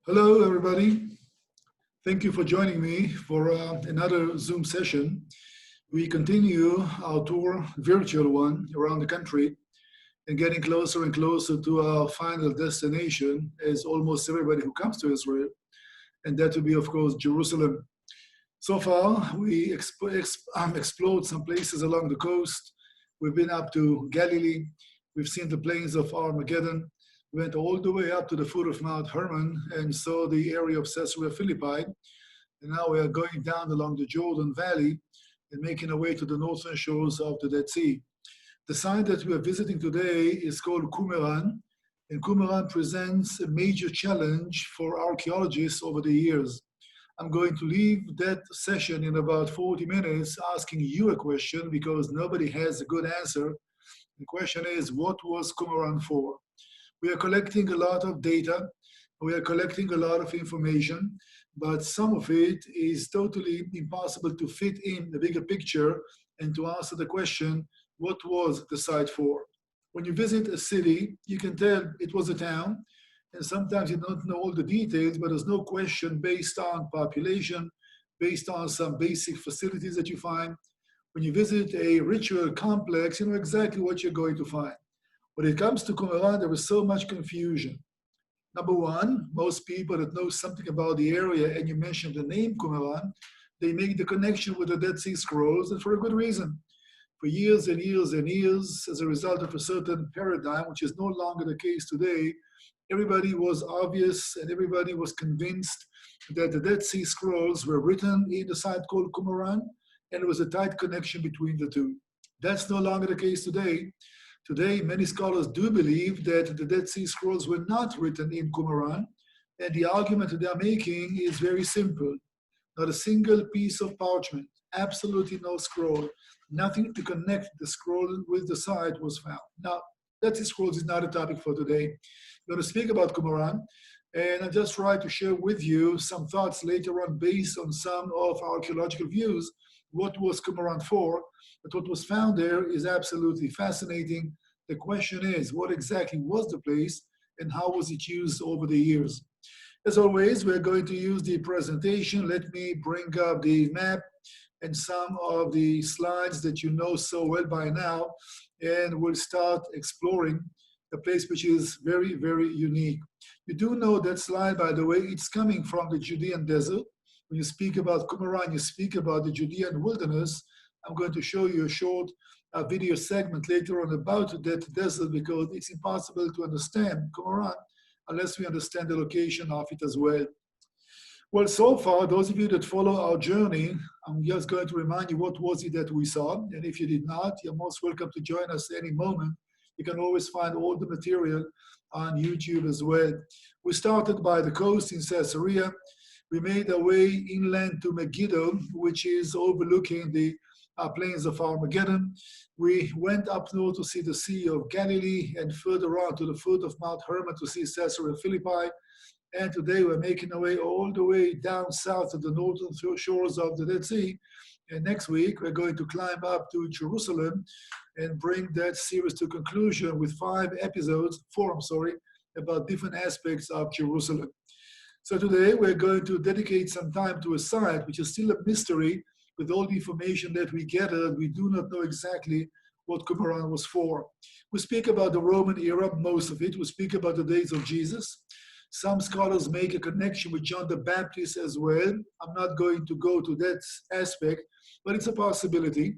Hello, everybody. Thank you for joining me for another Zoom session. We continue our tour, virtual one, around the country and getting closer and closer to our final destination as almost everybody who comes to Israel, and that will be, of course, Jerusalem. So far, we explored some places along the coast. We've been up to Galilee. We've seen the plains of Armageddon. We went all the way up to the foot of Mount Hermon and saw the area of Caesarea Philippi. And now we are going down along the Jordan Valley and making our way to the northern shores of the Dead Sea. The site that we are visiting today is called Qumran, and Qumran presents a major challenge for archaeologists over the years. I'm going to leave that session in about 40 minutes asking you a question because nobody has a good answer. The question is, what was Qumran for? We are collecting a lot of data, we are collecting a lot of information, but some of it is totally impossible to fit in the bigger picture and to answer the question, what was the site for? When you visit a city, you can tell it was a town, and sometimes you don't know all the details, but there's no question based on population, based on some basic facilities that you find. When you visit a ritual complex, you know exactly what you're going to find. When it comes to Qumran, there is so much confusion. Number one, most people that know something about the area, and you mentioned the name Qumran, they make the connection with the Dead Sea Scrolls, and for a good reason. For years and years and years, as a result of a certain paradigm, which is no longer the case today, everybody was obvious and everybody was convinced that the Dead Sea Scrolls were written in the site called Qumran, and there was a tight connection between the two. That's no longer the case today. Today, many scholars do believe that the Dead Sea Scrolls were not written in Qumran, and the argument that they are making is very simple. Not a single piece of parchment, absolutely no scroll, nothing to connect the scroll with the site was found. Now, Dead Sea Scrolls is not a topic for today. I'm going to speak about Qumran, and I just try to share with you some thoughts later on based on some of our archaeological views. What was Qumran for? But what was found there is absolutely fascinating. The question is, what exactly was the place and how was it used over the years? As always, we're going to use the presentation. Let me bring up the map and some of the slides that you know so well by now, and we'll start exploring a place which is very, very unique. You do know that slide, by the way, it's coming from the Judean desert. When you speak about Qumran, you speak about the Judean wilderness. I'm going to show you a short video segment later on about that desert because it's impossible to understand Qumran unless we understand the location of it as well. Well, so far, those of you that follow our journey, I'm just going to remind you what was it that we saw. And if you did not, you're most welcome to join us any moment. You can always find all the material on YouTube as well. We started by the coast in Caesarea. We made our way inland to Megiddo, which is overlooking the plains of Armageddon. We went up north to see the Sea of Galilee and further on to the foot of Mount Hermon to see Caesarea Philippi. And today we're making our way all the way down south to the northern shores of the Dead Sea. And next week, we're going to climb up to Jerusalem and bring that series to conclusion with four episodes, about different aspects of Jerusalem. So today we're going to dedicate some time to a site which is still a mystery. With all the information that we gathered, we do not know exactly what Qumran was for. We speak about the Roman era, most of it. We speak about the days of Jesus. Some scholars make a connection with John the Baptist as well. I'm not going to go to that aspect, but it's a possibility.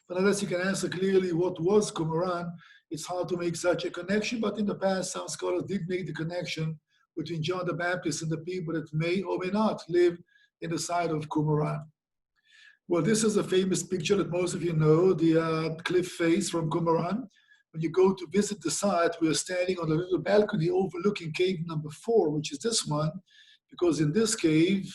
But unless you can answer clearly what was Qumran, it's hard to make such a connection. But in the past, some scholars did make the connection between John the Baptist and the people that may or may not live in the side of Qumran. Well, this is a famous picture that most of you know, the cliff face from Qumran. When you go to visit the site, we are standing on a little balcony overlooking cave number 4, which is this one, because in this cave,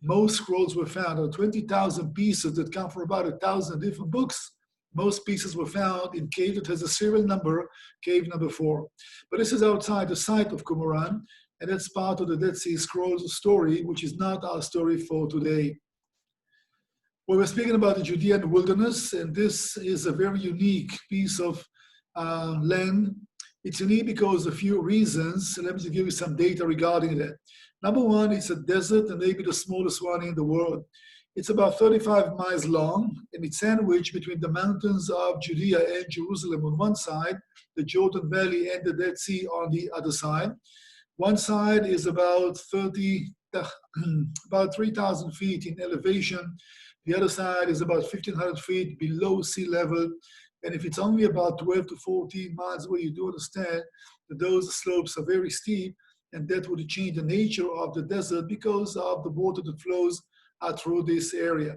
most scrolls were found. There are 20,000 pieces that come from about 1,000 different books. Most pieces were found in cave that has a serial number, cave number 4. But this is outside the site of Qumran, and that's part of the Dead Sea Scrolls story, which is not our story for today. Well, we're speaking about the Judean wilderness, and this is a very unique piece of land. It's unique because of a few reasons. Let me just give you some data regarding that. Number one, it's a desert and maybe the smallest one in the world. It's about 35 miles long, and it's sandwiched between the mountains of Judea and Jerusalem on one side, the Jordan Valley and the Dead Sea on the other side. One side is about 3,000 feet in elevation. The other side is about 1,500 feet below sea level. And if it's only about 12 to 14 miles away, you do understand that those slopes are very steep, and that would change the nature of the desert because of the water that flows through this area.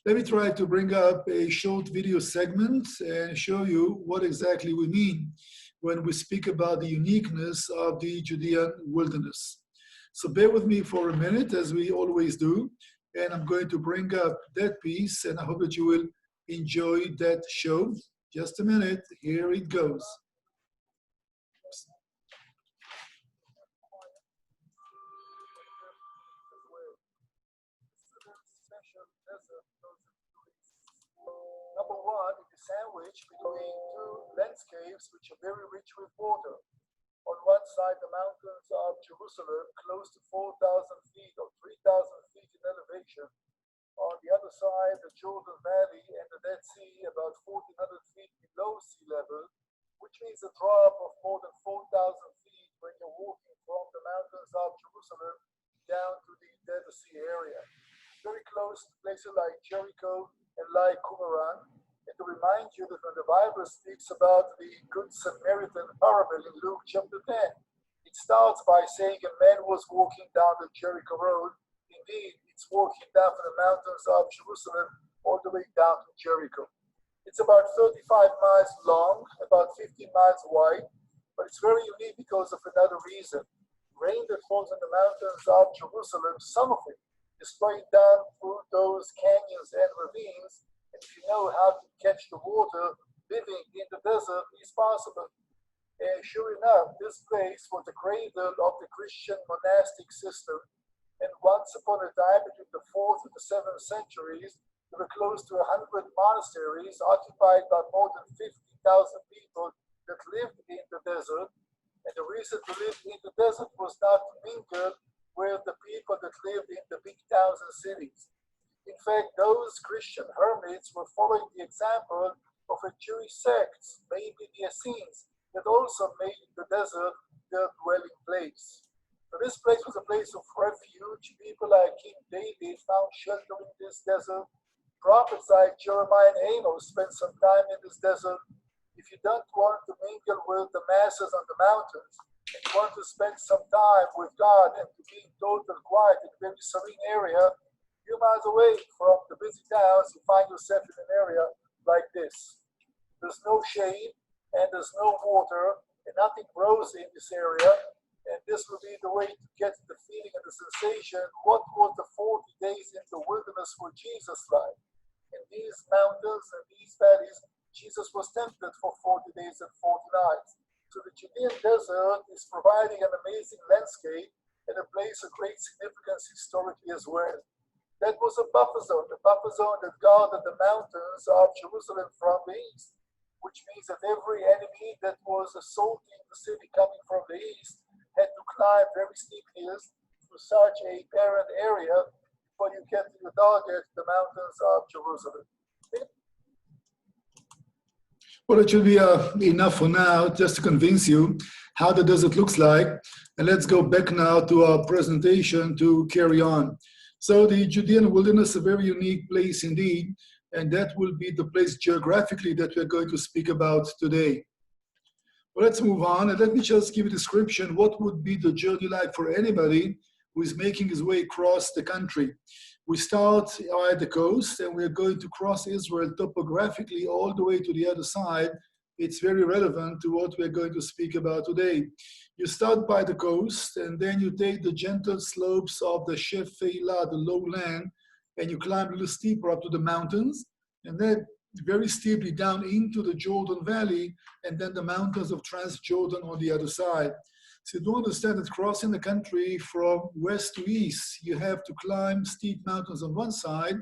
Let me try to bring up a short video segment and show you what exactly we mean when we speak about the uniqueness of the Judean wilderness. So bear with me for a minute, as we always do, and I'm going to bring up that piece, and I hope that you will enjoy that show. Just a minute, here it goes. Number one, it is sandwiched between two landscapes which are very rich with water. On one side, the mountains of Jerusalem, close to 4,000 feet or 3,000 feet in elevation. On the other side, the Jordan Valley and the Dead Sea, about 1,400 feet below sea level, which means a drop of more than 4,000 feet when you're walking from the mountains of Jerusalem down to the Dead Sea area. Very close to places like Jericho and like Qumran. And to remind you that when the Bible speaks about the Good Samaritan parable in Luke chapter 10, it starts by saying a man was walking down the Jericho road. Indeed, it's walking down from the mountains of Jerusalem all the way down to Jericho. It's about 35 miles long, about 15 miles wide, but it's very unique because of another reason. Rain that falls in the mountains of Jerusalem, some of it is flowing down through those canyons and ravines, and if you know how to catch the water, living in the desert is possible. And sure enough, this place was the cradle of the Christian monastic system. And once upon a time, between the 4th and the 7th centuries, there were close to 100 monasteries occupied by more than 50,000 people that lived in the desert. And the reason to live in the desert was not to mingle with the people that lived in the big towns and cities. In fact, those Christian hermits were following the example of a Jewish sect, maybe the Essenes, that also made the desert their dwelling place. So this place was a place of refuge. People like King David found shelter in this desert. Prophets like Jeremiah and Amos spent some time in this desert. If you don't want to mingle with the masses on the mountains, and you want to spend some time with God and to be in total quiet in a very serene area, a few miles away from the busy towns, you find yourself in an area like this. There's no shade and there's no water and nothing grows in this area. And this will be the way to get the feeling and the sensation. What was the 40 days in the wilderness for Jesus like? In these mountains and these valleys, Jesus was tempted for 40 days and 40 nights. So the Judean desert is providing an amazing landscape and a place of great significance historically as well. That was a buffer zone, the buffer zone that guarded the mountains of Jerusalem from the east, which means that every enemy that was assaulting the city coming from the east had to climb very steep hills through such a barren area before you get to your target, the mountains of Jerusalem. Well, it should be enough for now, just to convince you how the desert looks like. And let's go back now to our presentation to carry on. So the Judean wilderness is a very unique place indeed, and that will be the place geographically that we're going to speak about today. Well, let's move on, and let me just give a description. What would be the journey like for anybody who is making his way across the country? We start at the coast, and we're going to cross Israel topographically all the way to the other side. It's very relevant to what we're going to speak about today. You start by the coast, and then you take the gentle slopes of the Shephelah, the lowland, and you climb a little steeper up to the mountains, and then very steeply down into the Jordan Valley, and then the mountains of Transjordan on the other side. So you do understand that crossing the country from west to east, you have to climb steep mountains on one side,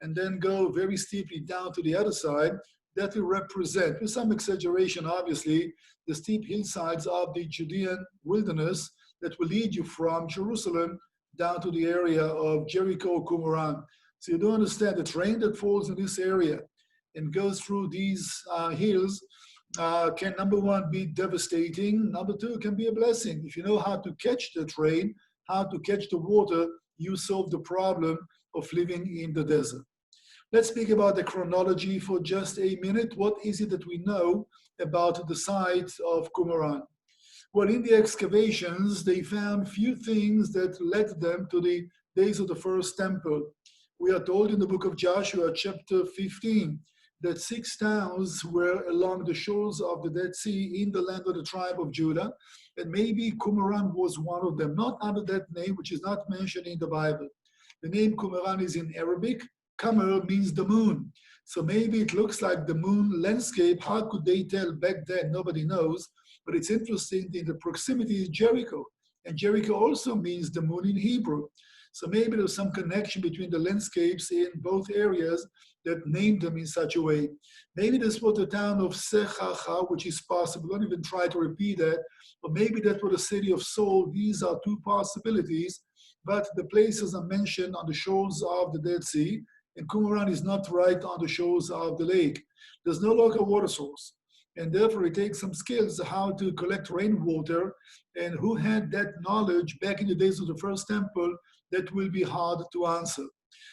and then go very steeply down to the other side. that will represent, with some exaggeration obviously, the steep hillsides of the Judean wilderness that will lead you from Jerusalem down to the area of Jericho, Qumran. So you do understand the terrain that falls in this area and goes through these hills can, number one, be devastating. Number two, can be a blessing. If you know how to catch the train, how to catch the water, you solve the problem of living in the desert. Let's speak about the chronology for just a minute. What is it that we know about the site of Qumran? Well, in the excavations, they found few things that led them to the days of the first temple. We are told in the book of Joshua, chapter 15, that 6 towns were along the shores of the Dead Sea in the land of the tribe of Judah, and maybe Qumran was one of them, not under that name, which is not mentioned in the Bible. The name Qumran is in Arabic. Qamar means the moon. So maybe it looks like the moon landscape. How could they tell back then? Nobody knows. But it's interesting, in the proximity is Jericho. And Jericho also means the moon in Hebrew. So maybe there's some connection between the landscapes in both areas that named them in such a way. Maybe this was the town of Sechacha, which is possible. Don't even try to repeat that. Or maybe that was the city of Saul. These are two possibilities. But the places are mentioned on the shores of the Dead Sea. And Qumran is not right on the shores of the lake. There's no local water source. And therefore it takes some skills how to collect rainwater, and who had that knowledge back in the days of the first temple, that will be hard to answer.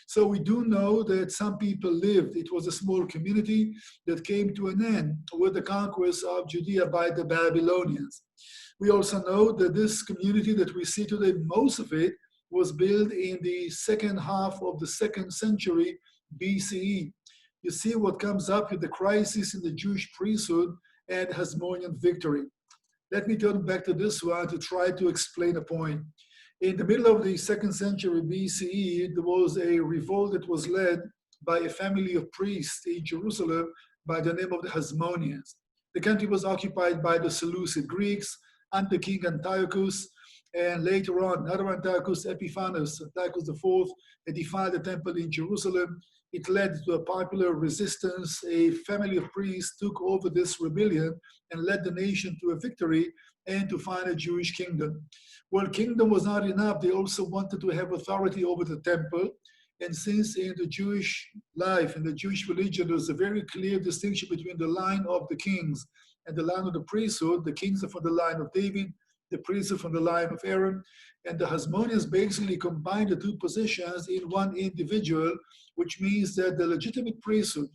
So we do know that some people lived. It was a small community that came to an end with the conquest of Judea by the Babylonians. We also know that this community that we see today, most of it was built in the second half of the 2nd century BCE. You see what comes up with the crisis in the Jewish priesthood and Hasmonean victory. Let me turn back to this one to try to explain a point. In the middle of the 2nd century BCE, there was a revolt that was led by a family of priests in Jerusalem by the name of the Hasmoneans. The country was occupied by the Seleucid Greeks under King Antiochus, and later on, another Antiochus Epiphanes, Antiochus IV, had defiled the temple in Jerusalem. It led to a popular resistance. A family of priests took over this rebellion and led the nation to a victory and to find a Jewish kingdom. Well, kingdom was not enough. They also wanted to have authority over the temple. And since in the Jewish life, in the Jewish religion, there's a very clear distinction between the line of the kings and the line of the priesthood. The kings are from the line of David, the priests are from the line of Aaron, and the Hasmoneans basically combined the two positions in one individual, which means that the legitimate priesthood,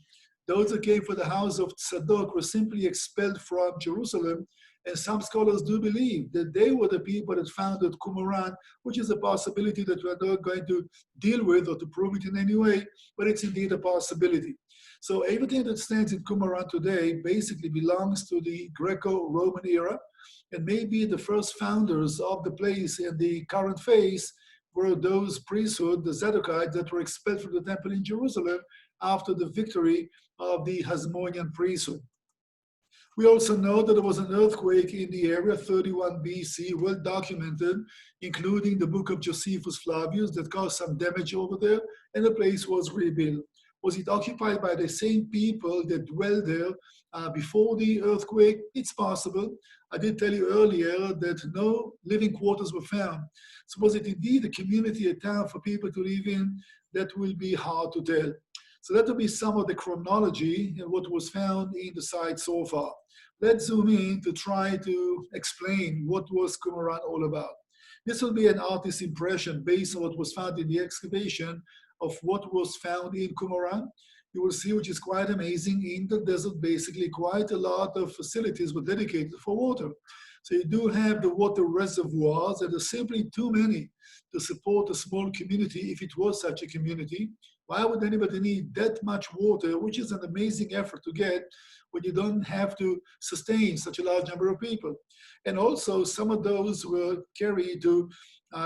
those that came from the house of Tzadok, were simply expelled from Jerusalem. And some scholars do believe that they were the people that founded Qumran, which is a possibility that we're not going to deal with or to prove it in any way, but it's indeed a possibility. So everything that stands in Qumran today basically belongs to the Greco-Roman era, and maybe the first founders of the place in the current phase were those priesthood, the Zadokites, that were expelled from the temple in Jerusalem after the victory of the Hasmonean priesthood. We also know that there was an earthquake in the area, 31 BC, well documented, including the book of Josephus Flavius, that caused some damage over there, and the place was rebuilt. Was it occupied by the same people that dwelled there before the earthquake? It's possible. I did tell you earlier that no living quarters were found. So was it indeed a community, a town for people to live in? That will be hard to tell. So that will be some of the chronology and what was found in the site so far. Let's zoom in to try to explain what was Qumran all about. This will be an artist's impression based on what was found in the excavation of what was found in Qumran. You will see, which is quite amazing, in the desert, basically quite a lot of facilities were dedicated for water. So you do have the water reservoirs that are simply too many to support a small community if it was such a community. Why would anybody need that much water, which is an amazing effort to get when you don't have to sustain such a large number of people? And also some of those were carried to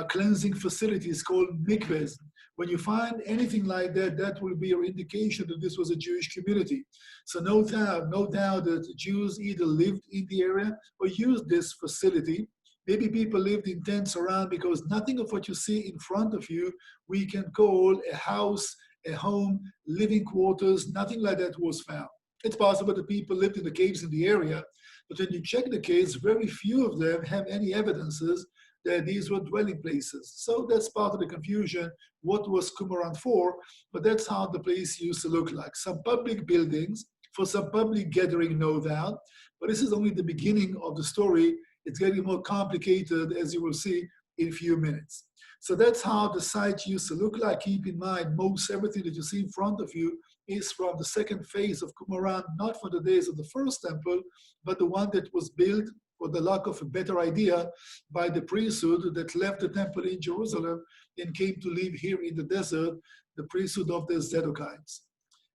cleansing facilities called mikvehs. When you find anything like that, that will be your indication that this was a Jewish community. So no doubt that Jews either lived in the area or used this facility. Maybe people lived in tents around, because nothing of what you see in front of you we can call a house, a home, living quarters, nothing like that was found. It's possible that people lived in the caves in the area, but when you check the caves, very few of them have any evidences that these were dwelling places. So that's part of the confusion. What was Qumran for? But that's how the place used to look like. Some public buildings for some public gathering, no doubt. But this is only the beginning of the story. It's getting more complicated, as you will see in a few minutes. So that's how the site used to look like. Keep in mind, most everything that you see in front of you is from the second phase of Qumran, not for the days of the first temple, but the one that was built, for the lack of a better idea, by the priesthood that left the temple in Jerusalem and came to live here in the desert, the priesthood of the Zadokites.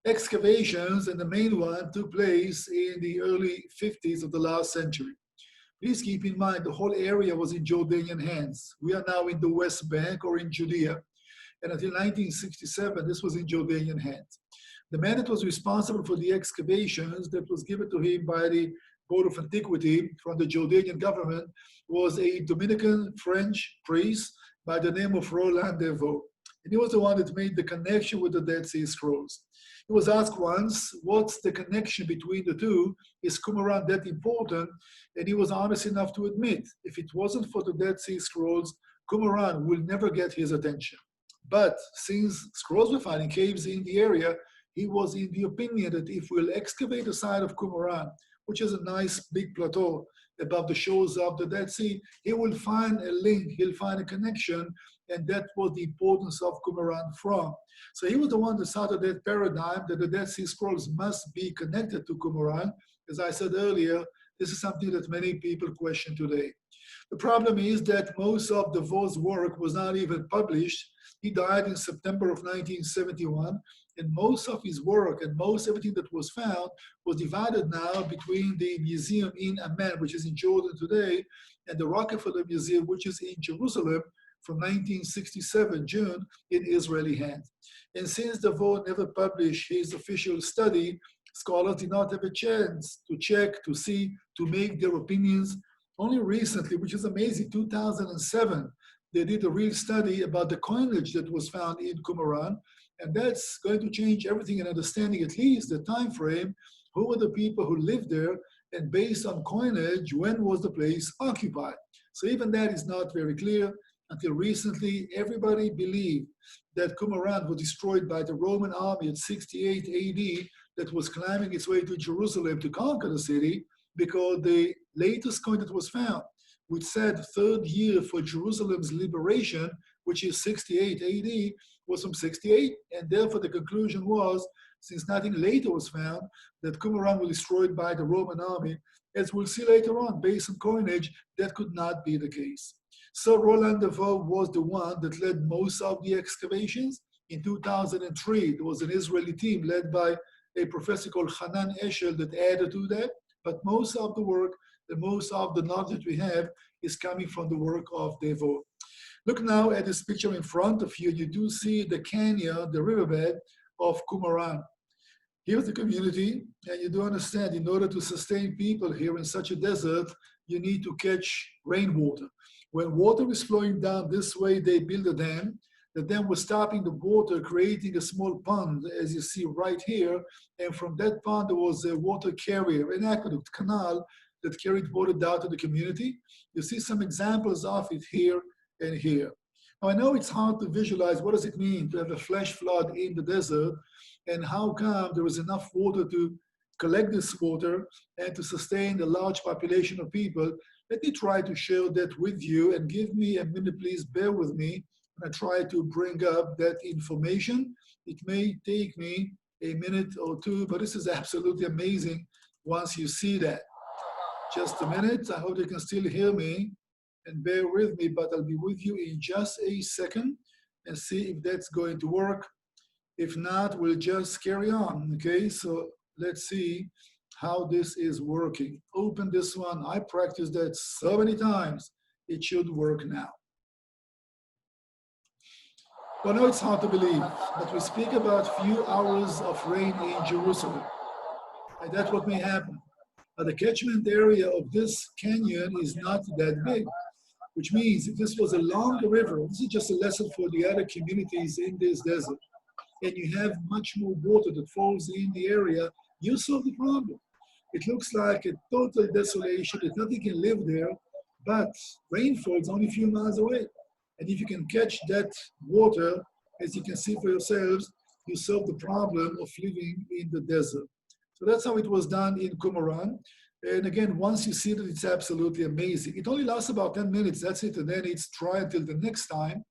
Excavations, and the main one took place in the early 50s of the last century. Please keep in mind the whole area was in Jordanian hands. We are now in the West Bank or in Judea. And until 1967, this was in Jordanian hands. The man that was responsible for the excavations that was given to him by the Board of Antiquity from the Jordanian government was a Dominican French priest by the name of Roland Devaux. And he was the one that made the connection with the Dead Sea Scrolls. He was asked once, what's the connection between the two? Is Qumran that important? And he was honest enough to admit, if it wasn't for the Dead Sea Scrolls, Qumran will never get his attention. But since scrolls were found in caves in the area, he was in the opinion that if we'll excavate the side of Qumran, which is a nice big plateau above the shores of the Dead Sea, he will find a link, he'll find a connection, and that was the importance of Qumran from. So he was the one that started that paradigm that the Dead Sea Scrolls must be connected to Qumran. As I said earlier, this is something that many people question today. The problem is that most of Devaux's work was not even published. He died in September of 1971, and most of his work and most everything that was found was divided now between the museum in Amman, which is in Jordan today, and the Rockefeller Museum, which is in Jerusalem from 1967, June, in Israeli hands. And since Devaux never published his official study, scholars did not have a chance to check, to see, to make their opinions. Only recently, which is amazing, 2007, they did a real study about the coinage that was found in Qumran, and that's going to change everything in understanding at least the time frame, who were the people who lived there, and based on coinage, when was the place occupied. So even that is not very clear. Until recently, everybody believed that Qumran was destroyed by the Roman army at 68 AD that was climbing its way to Jerusalem to conquer the city, because the latest coin that was found, which said third year for Jerusalem's liberation, which is 68 AD, was from 68, and therefore the conclusion was, since nothing later was found, that Qumran was destroyed by the Roman army. As we'll see later on, based on coinage, that could not be the case. So Roland Devaux was the one that led most of the excavations. In 2003, there was an Israeli team led by a professor called Hanan Eshel that added to that, but most of the work, and most of the knowledge that we have is coming from the work of Devaux. Look now at this picture in front of you. You do see the canyon, the riverbed of Qumran. Here's the community, and you do understand, in order to sustain people here in such a desert, you need to catch rainwater. When water is flowing down this way, they build a dam. The dam was stopping the water, creating a small pond, as you see right here. And from that pond, there was a water carrier, an aqueduct, canal, that carried water down to the community. You see some examples of it here and here. Now, I know it's hard to visualize what does it mean to have a flash flood in the desert, and how come there was enough water to collect this water and to sustain a large population of people. Let me try to share that with you, and give me a minute, please bear with me when I try to bring up that information. It may take me a minute or two, but this is absolutely amazing once you see that. Just a minute, I hope you can still hear me and bear with me, but I'll be with you in just a second and see if that's going to work. If not, we'll just carry on, okay? So let's see how this is working. Open this one. I practiced that so many times. It should work now. Well, I know it's hard to believe, but we speak about few hours of rain in Jerusalem, and that's what may happen. But the catchment area of this canyon is not that big, which means if this was a longer river, this is just a lesson for the other communities in this desert, and you have much more water that falls in the area, you solve the problem. It looks like a total desolation, that nothing can live there, but rainfall is only a few miles away. And if you can catch that water, as you can see for yourselves, you solve the problem of living in the desert. So that's how it was done in Qumran. And again, once you see that, it's absolutely amazing. It only lasts about 10 minutes, that's it, and then it's dry until the next time.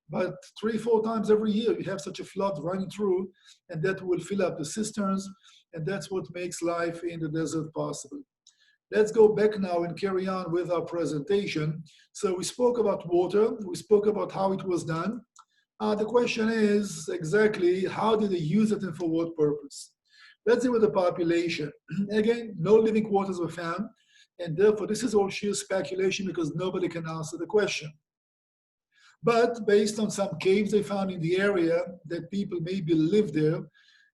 But 3-4 times every year, you have such a flood running through, and that will fill up the cisterns, and that's what makes life in the desert possible. Let's go back now and carry on with our presentation. So we spoke about water, we spoke about how it was done. The question is exactly how did they use it and for what purpose? Let's deal with the population. Again, no living quarters were found, and therefore this is all sheer speculation because nobody can answer the question. But based on some caves they found in the area that people maybe lived there,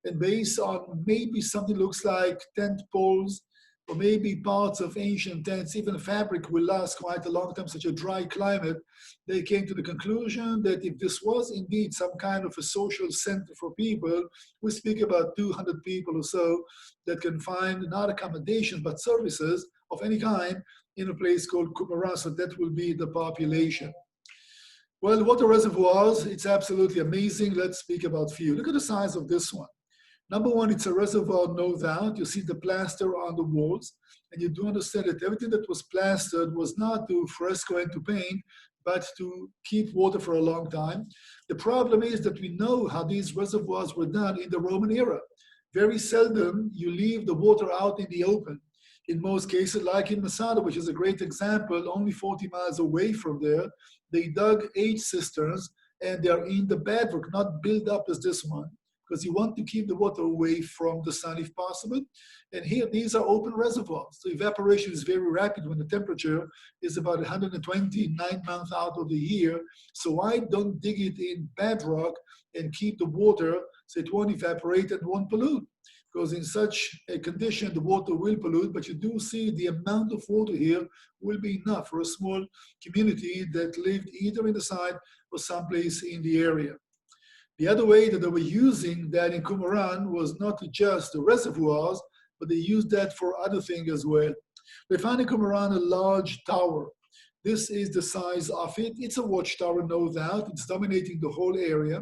and based on maybe something looks like tent poles, or maybe parts of ancient tents, even fabric will last quite a long time, such a dry climate, they came to the conclusion that if this was indeed some kind of a social center for people, we speak about 200 people or so that can find not accommodation, but services of any kind in a place called Qumran, so that will be the population. Well, water reservoirs, it's absolutely amazing. Let's speak about few. Look at the size of this one. Number one, it's a reservoir, no doubt. You see the plaster on the walls, and you do understand that everything that was plastered was not to fresco and to paint, but to keep water for a long time. The problem is that we know how these reservoirs were done in the Roman era. Very seldom you leave the water out in the open. In most cases, like in Masada, which is a great example, only 40 miles away from there, they dug 8 cisterns, and they are in the bedrock, not built up as this one, because you want to keep the water away from the sun if possible. And here, these are open reservoirs. So evaporation is very rapid when the temperature is about 120, 9 months out of the year. So why don't dig it in bedrock and keep the water so it won't evaporate and won't pollute? Because in such a condition, the water will pollute, but you do see the amount of water here will be enough for a small community that lived either in the side or someplace in the area. The other way that they were using that in Qumran was not just the reservoirs, but they used that for other things as well. They found in Qumran a large tower. This is the size of it. It's a watchtower, no doubt. It's dominating the whole area.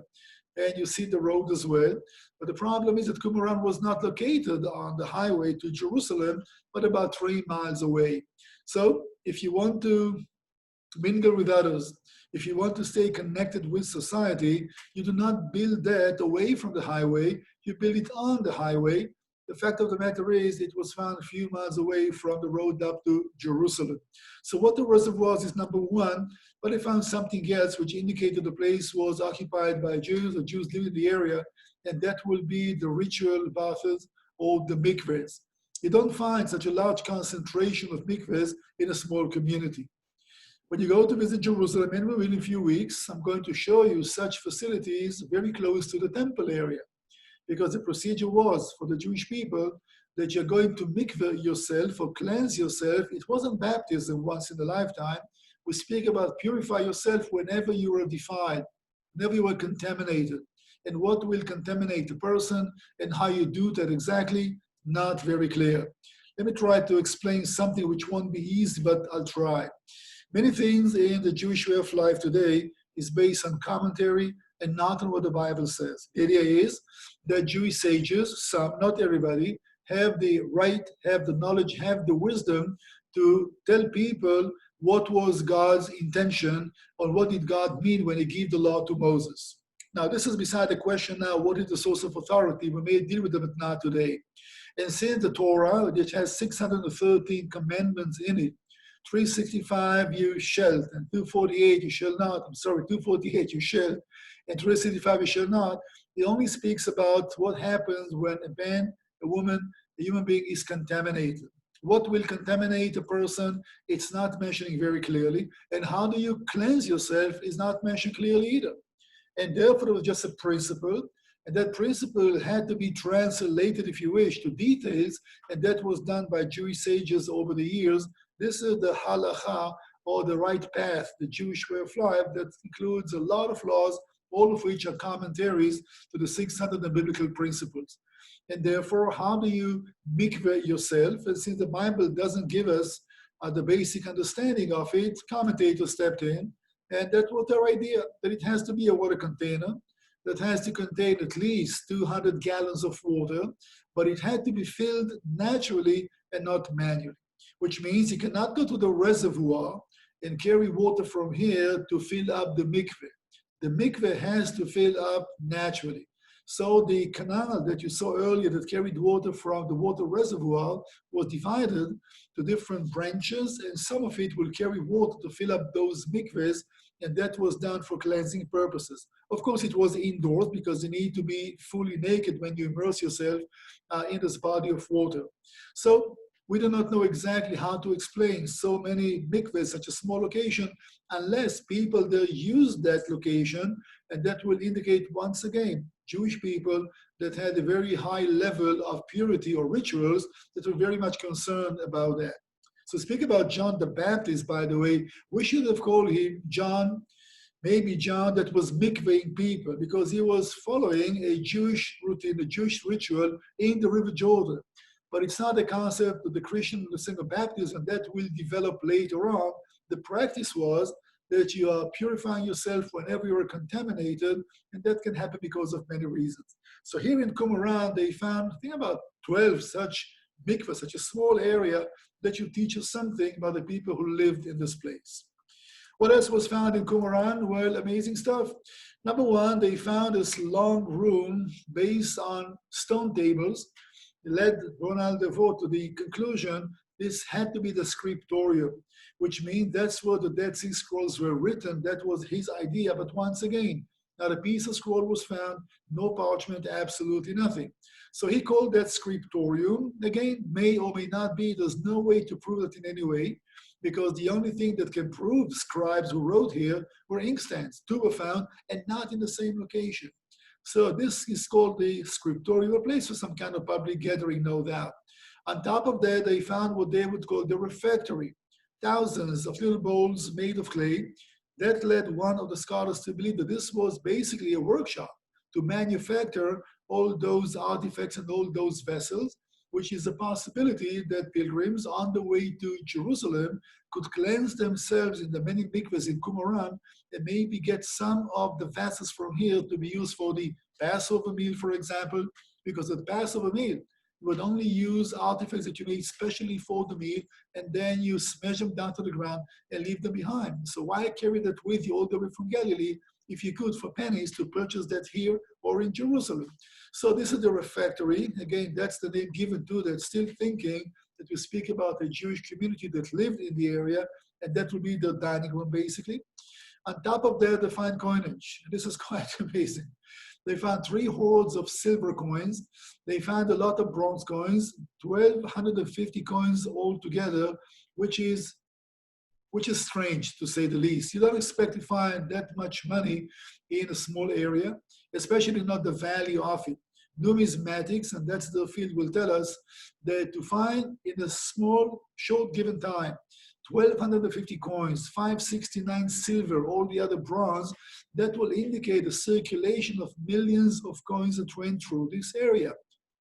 And you see the road as well. But the problem is that Qumran was not located on the highway to Jerusalem, but about 3 miles away. So if you want to mingle with others, if you want to stay connected with society, you do not build that away from the highway, you build it on the highway. The fact of the matter is it was found a few miles away from the road up to Jerusalem. So what the reservoirs is number one, but they found something else which indicated the place was occupied by Jews or Jews living in the area, and that will be the ritual baths or the mikvehs. You don't find such a large concentration of mikvehs in a small community. When you go to visit Jerusalem, and we will in a few weeks, I'm going to show you such facilities very close to the temple area. Because the procedure was for the Jewish people that you're going to mikveh yourself or cleanse yourself. It wasn't baptism once in a lifetime. We speak about purify yourself whenever you were defiled, whenever you were contaminated. And what will contaminate the person and how you do that exactly, not very clear. Let me try to explain something which won't be easy, but I'll try. Many things in the Jewish way of life today is based on commentary and not on what the Bible says. The idea is that Jewish sages, some, not everybody, have the right, have the knowledge, have the wisdom to tell people what was God's intention or what did God mean when he gave the law to Moses. Now, this is beside the question now, what is the source of authority? We may deal with it, but not today. And since the Torah, which has 613 commandments in it, 365 you shall, and 248 you shall not, 248 you shall, and 365 you shall not, it only speaks about what happens when a man, a woman, a human being is contaminated. What will contaminate a person, it's not mentioning very clearly, and how do you cleanse yourself is not mentioned clearly either. And therefore it was just a principle, and that principle had to be translated, if you wish, to details, and that was done by Jewish sages over the years. This is the halacha, or the right path, the Jewish way of life, that includes a lot of laws all of which are commentaries to the 600 biblical principles. And therefore, how do you mikveh yourself? And since the Bible doesn't give us the basic understanding of it, commentators stepped in, and that was their idea, that it has to be a water container that has to contain at least 200 gallons of water, but it had to be filled naturally and not manually, which means you cannot go to the reservoir and carry water from here to fill up the mikveh. The mikveh has to fill up naturally. So the canal that you saw earlier that carried water from the water reservoir was divided to different branches, and some of it will carry water to fill up those mikvehs, and that was done for cleansing purposes. Of course, it was indoors because you need to be fully naked when you immerse yourself in this body of water. So we do not know exactly how to explain so many mikvehs, such a small location, unless people there use that location, and that will indicate once again Jewish people that had a very high level of purity or rituals that were very much concerned about that. So speak about John the Baptist, by the way, we should have called him John, maybe John that was mikvehing people, because he was following a Jewish routine, a Jewish ritual in the River Jordan. But it's not the concept of the Christian the single baptism that will develop later on. The practice was that you are purifying yourself whenever you are contaminated, and that can happen because of many reasons. So here in Qumran, they found, I think about 12 such mikvahs, such a small area that you teach us something about the people who lived in this place. What else was found in Qumran? Well, amazing stuff. Number one, they found this long room based on stone tables. It led Ronald DeVoe to the conclusion this had to be the scriptorium, which means that's where the Dead Sea Scrolls were written. That was his idea. But once again, not a piece of scroll was found, no parchment, absolutely nothing. So he called that scriptorium. Again, may or may not be. There's no way to prove it in any way, because the only thing that can prove scribes who wrote here were inkstands. Two were found and not in the same location. So this is called the scriptorium, a place for some kind of public gathering, no doubt. On top of that, they found what they would call the refectory. Thousands of little bowls made of clay. That led one of the scholars to believe that this was basically a workshop to manufacture all those artifacts and all those vessels, which is a possibility that pilgrims on the way to Jerusalem could cleanse themselves in the many mikvahs in Qumran and maybe get some of the vessels from here to be used for the Passover meal, for example, because at the Passover meal, you would only use artifacts that you made specially for the meal, and then you smash them down to the ground and leave them behind. So why carry that with you all the way from Galilee if you could, for pennies, to purchase that here or in Jerusalem? So this is the refectory. Again, that's the name given to that, still thinking that we speak about a Jewish community that lived in the area, and that would be the dining room, basically. On top of that, they find coinage. This is quite amazing. They found 3 hordes of silver coins. They found a lot of bronze coins, 1,250 coins altogether, which is strange, to say the least. You don't expect to find that much money in a small area, especially not the value of it. Numismatics, and that's the field, will tell us that to find in a small, short given time, 1,250 coins, 569 silver, all the other bronze, that will indicate a circulation of millions of coins that went through this area.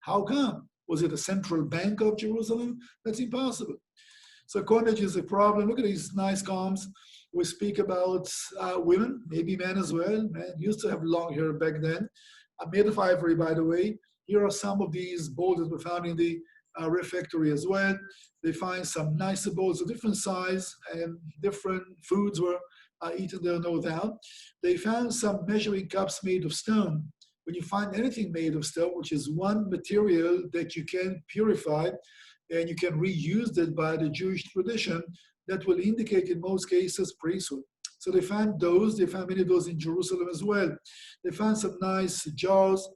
How come? Was it a central bank of Jerusalem? That's impossible. So coinage is a problem. Look at these nice comms. We speak about women, maybe men as well. Men used to have long hair back then. Made of ivory, by the way. Here are some of these bowls that were found in the refectory as well. They find some nicer bowls of different size, and different foods were eaten there, no doubt. They found some measuring cups made of stone. When you find anything made of stone, which is one material that you can purify, and you can reuse it by the Jewish tradition, that will indicate in most cases priesthood. So they found those. They found many of those in Jerusalem as well. They found some nice jars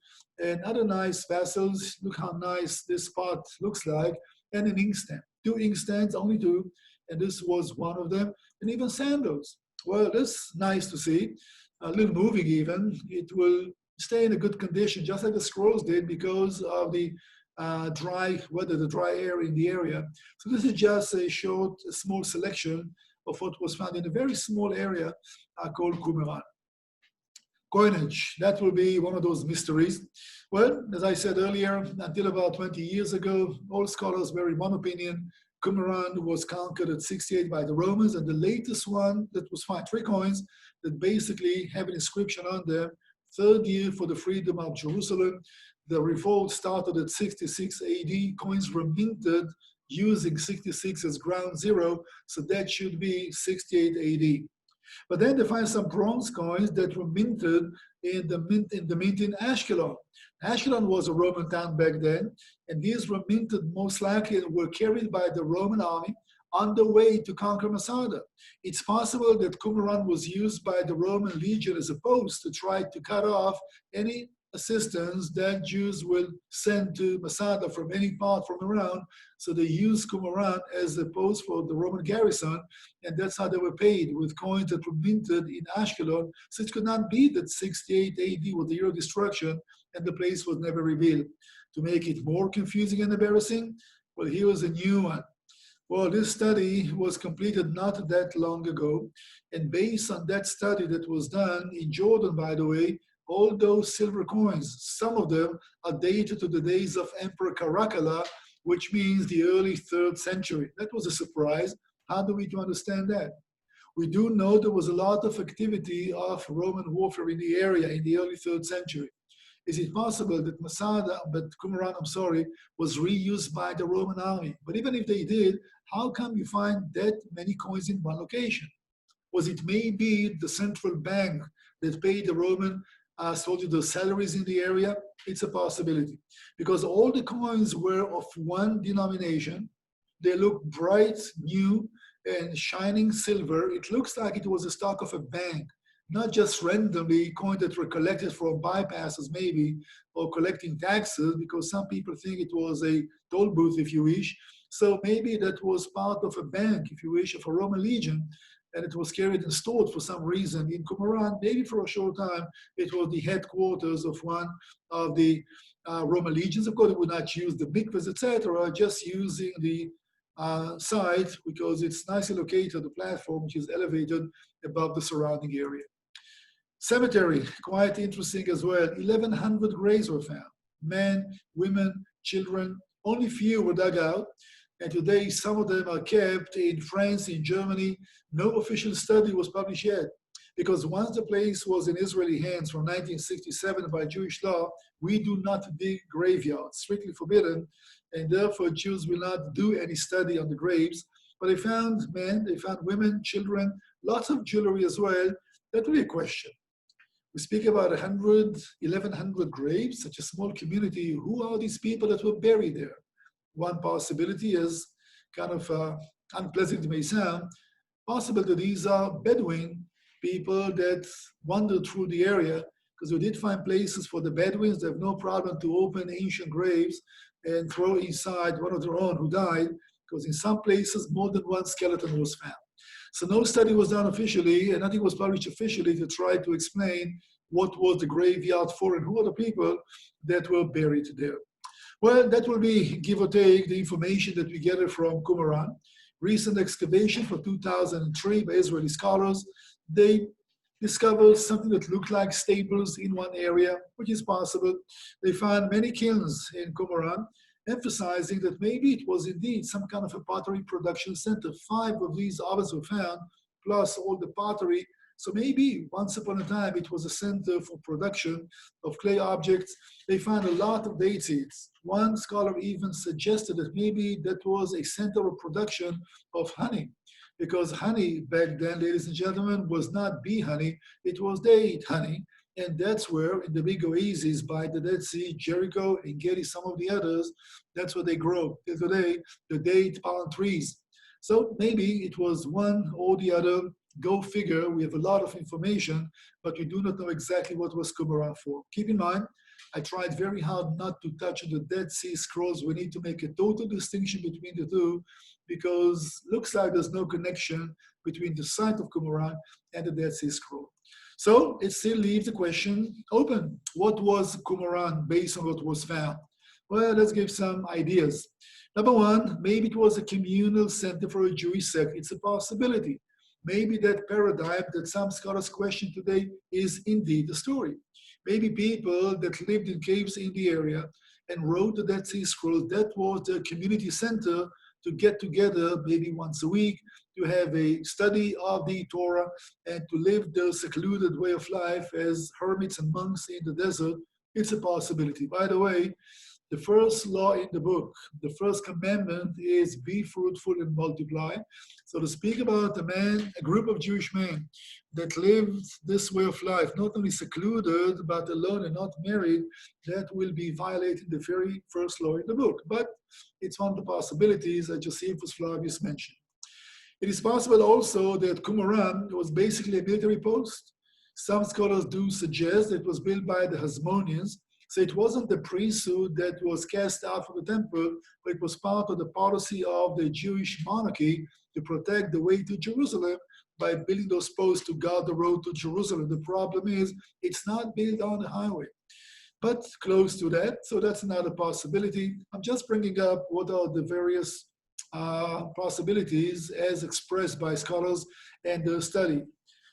and other nice vessels. Look how nice this pot looks like. And an inkstand. 2 inkstands, only 2. And this was one of them. And even sandals. Well, that's nice to see. A little moving even. It will stay in a good condition, just like the scrolls did, because of the dry weather, the dry air in the area. So this is just a small selection of what was found in a very small area called Qumran. Coinage, that will be one of those mysteries. Well, as I said earlier, until about 20 years ago, all scholars were in one opinion. Qumran was conquered at 68 by the Romans, and the latest one that was found, 3 coins that basically have an inscription on them, 3rd year for the freedom of Jerusalem. The revolt started at 66 AD. Coins were minted using 66 as ground zero, so that should be 68 AD. But then they find some bronze coins that were minted in the mint in Ashkelon. Ashkelon was a Roman town back then, and these were minted most likely and were carried by the Roman army on the way to conquer Masada. It's possible that Qumran was used by the Roman legion as a post to try to cut off any assistance that Jews will send to Masada from any part from around. So they used Qumran as a post for the Roman garrison, and that's how they were paid, with coins that were minted in Ashkelon. So it could not be that 68 AD was the year of destruction and the place was never revealed. To make it more confusing and embarrassing, well, here was a new one. Well, this study was completed not that long ago, and based on that study that was done in Jordan, by the way, all those silver coins, some of them are dated to the days of Emperor Caracalla, which means the early 3rd century. That was a surprise. How do we understand that? We do know there was a lot of activity of Roman warfare in the area in the early 3rd century. Is it possible that Qumran, was reused by the Roman army? But even if they did, how come you find that many coins in one location? Was it maybe the central bank that paid the Roman soldiers salaries in the area? It's a possibility, because all the coins were of one denomination. They look bright, new, and shining silver. It looks like it was a stock of a bank, not just randomly coins that were collected from bypasses maybe, or collecting taxes, because some people think it was a toll booth, if you wish. So maybe that was part of a bank, if you wish, of a Roman legion, and it was carried and stored for some reason in Qumran. Maybe for a short time, it was the headquarters of one of the Roman legions. Of course, they would not use the mikvahs, etc., just using the site, because it's nicely located, the platform, which is elevated above the surrounding area. Cemetery, quite interesting as well. 1,100 graves were found. Men, women, children, only few were dug out. And today, some of them are kept in France, in Germany. No official study was published yet, because once the place was in Israeli hands from 1967 by Jewish law, we do not dig graveyards, strictly forbidden, and therefore Jews will not do any study on the graves. But they found men, they found women, children, lots of jewelry as well. That will be a question. We speak about 1,100 graves, such a small community. Who are these people that were buried there? One possibility is, kind of unpleasant it may sound, possible that these are Bedouin people that wandered through the area, because we did find places for the Bedouins. They have no problem to open ancient graves and throw inside one of their own who died, because in some places more than one skeleton was found. So no study was done officially, and nothing was published officially to try to explain what was the graveyard for and who are the people that were buried there. Well, that will be, give or take, the information that we gathered from Qumran. Recent excavation for 2003 by Israeli scholars, they discovered something that looked like stables in one area, which is possible. They found many kilns in Qumran, emphasizing that maybe it was indeed some kind of a pottery production center. 5 of these ovens were found, plus all the pottery. So maybe once upon a time, it was a center for production of clay objects. They found a lot of date seeds. One scholar even suggested that maybe that was a center of production of honey, because honey back then, ladies and gentlemen, was not bee honey, it was date honey. And that's where, in the big oases by the Dead Sea, Jericho, and Gedi, some of the others, that's where they grow. Till today, the date palm trees. So maybe it was one or the other. Go figure. We have a lot of information, but we do not know exactly what was Qumran for. Keep in mind, I tried very hard not to touch the Dead Sea Scrolls. We need to make a total distinction between the two, because it looks like there's no connection between the site of Qumran and the Dead Sea Scroll. So it still leaves the question open. What was Qumran based on what was found? Well, let's give some ideas. Number one, maybe it was a communal center for a Jewish sect. It's a possibility. maybe that paradigm that some scholars question today is indeed the story. Maybe people that lived in caves in the area and wrote the Dead Sea Scrolls, that was the community center to get together maybe once a week, to have a study of the Torah and to live the secluded way of life as hermits and monks in the desert. It's a possibility. By the way, the first law in the book, the first commandment is be fruitful and multiply. So to speak about a group of Jewish men that lived this way of life, not only secluded, but alone and not married, that will be violating the very first law in the book. But it's one of the possibilities that Josephus Flavius mentioned. It is possible also that Qumran was basically a military post. Some scholars do suggest it was built by the Hasmoneans. So it wasn't the priesthood that was cast out from the temple, but it was part of the policy of the Jewish monarchy to protect the way to Jerusalem by building those posts to guard the road to Jerusalem. The problem is it's not built on the highway, but close to that. So that's another possibility. I'm just bringing up what are the various possibilities as expressed by scholars and their study.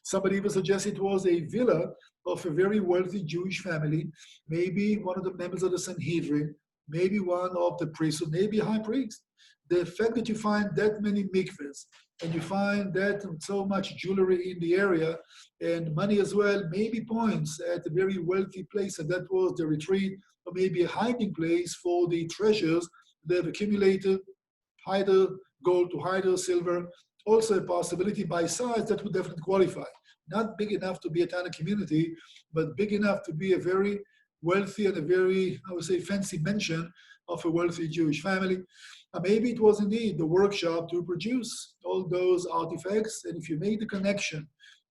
Somebody even suggests it was a villa of a very wealthy Jewish family, maybe one of the members of the Sanhedrin, maybe one of the priests, or maybe a high priest. The fact that you find that many mikvahs and you find that so much jewelry in the area and money as well, maybe points at a very wealthy place, and that was the retreat, or maybe a hiding place for the treasures they've accumulated, either gold to either silver. Also a possibility by size that would definitely qualify. Not big enough to be a tiny community, but big enough to be a very wealthy and a very, I would say, fancy mansion of a wealthy Jewish family. Maybe it was indeed the workshop to produce all those artifacts. And if you make the connection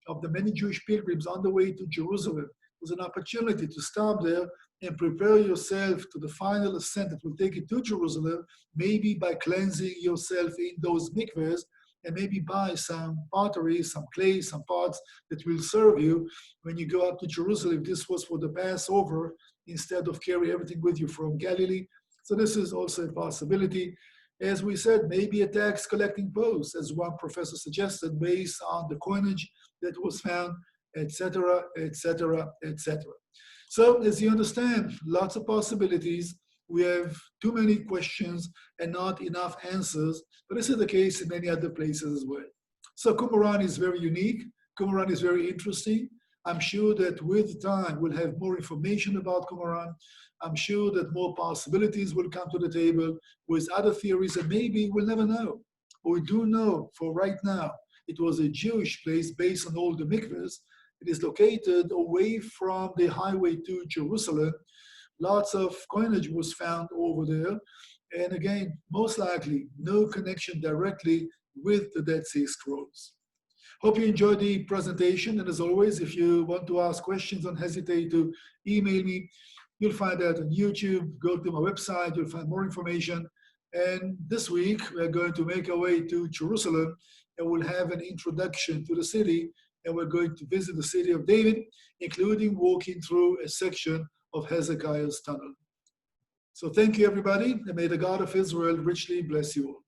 of the many Jewish pilgrims on the way to Jerusalem, it was an opportunity to stop there and prepare yourself to the final ascent that will take you to Jerusalem, maybe by cleansing yourself in those mikvahs, and maybe buy some pottery, some clay, some pots that will serve you when you go up to Jerusalem. This was for the Passover instead of carry everything with you from Galilee. So this is also a possibility. As we said, maybe a tax collecting post, as one professor suggested, based on the coinage that was found, etc., etc., etc. So as you understand, lots of possibilities. We have too many questions and not enough answers, but this is the case in many other places as well. So Qumran is very unique. Qumran is very interesting. I'm sure that with time we'll have more information about Qumran. I'm sure that more possibilities will come to the table with other theories, and maybe we'll never know. But we do know for right now, it was a Jewish place based on all the mikvahs. It is located away from the highway to Jerusalem. Lots of coinage was found over there. And again, most likely, no connection directly with the Dead Sea Scrolls. Hope you enjoyed the presentation. And as always, if you want to ask questions, don't hesitate to email me. You'll find that on YouTube. Go to my website. You'll find more information. And this week, we're going to make our way to Jerusalem, and we'll have an introduction to the city. And we're going to visit the city of David, including walking through a section of Hezekiah's tunnel. So thank you, everybody, and may the God of Israel richly bless you all.